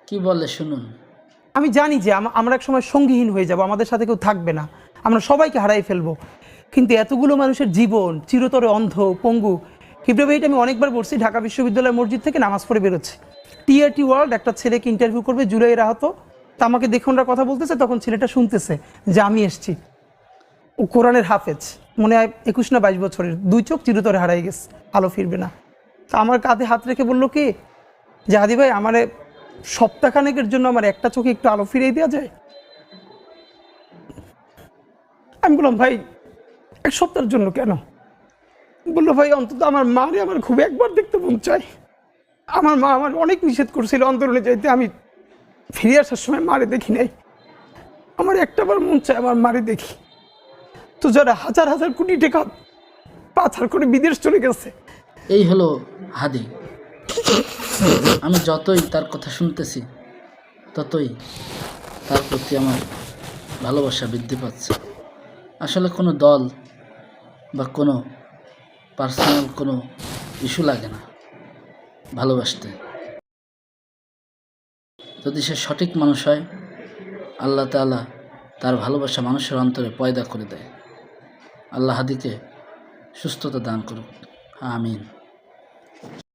কি বলে শুনুন। আমি জানি যে আমরা এক সময় সঙ্গীহীন হয়ে যাব, আমাদের সাথে কেউ থাকবে না, আমরা সবাইকে হারাই ফেলবো, কিন্তু এতগুলো মানুষের জীবন চিরতরে অন্ধ পঙ্গু। হিব্রু ভাইটা আমি অনেকবার বলছি, ঢাকা বিশ্ববিদ্যালয় মসজিদ থেকে নামাজ পড়ে বেরোচ্ছে, টিআরটি ওয়ার্ল্ড একটা ছেলেকে ইন্টারভিউ করবে জুলাইয়ের আহত, তা আমাকে দেখে ওনারা কথা বলতেছে, তখন ছেলেটা শুনতেছে যে আমি এসছি, ও কোরআনের হাফেজ, মনে হয় 21 না 22 বছরের, 2 চোখ চিরতরে হারাই গেছে, আলো ফিরবে না। তা আমার কাঁধে হাত রেখে বললো কি যে হাদি ভাই আমারে সপ্তাহখানেকের জন্য আমার একটা চোখে একটু আলো ফিরিয়ে দেওয়া যায়। আমি বললাম ভাই 1 সপ্তাহের জন্য কেন? বললো ভাই অন্তত আমার মারে আমার খুব একবার দেখতে মন চায়, আমার মা আমার অনেক নিষেধ করছিল অন্তরণে যাইতে, আমি ফিরে আসার সময় মারে দেখি নাই, আমার একটাবার মন চায় আমার মারে দেখি। তো যারা হাজার হাজার কোটি টাকা পাচার করে বিদেশ চলে গেছে। এই হলো হাদি। আমি যতই তার কথা শুনতেছি ততই তার প্রতি আমার ভালোবাসা বৃদ্ধি পাচ্ছে। আসলে কোনো দল বা কোনো পার্সোনাল কোনো ইস্যু লাগে না ভালোবাসতে। যদি সে সঠিক মানুষ হয়, আল্লাহ তাআলা তার ভালোবাসা মানুষের অন্তরে পয়দা করে দেয়। আল্লাহ হাদিকে সুস্থতা দান করুক, আমিন।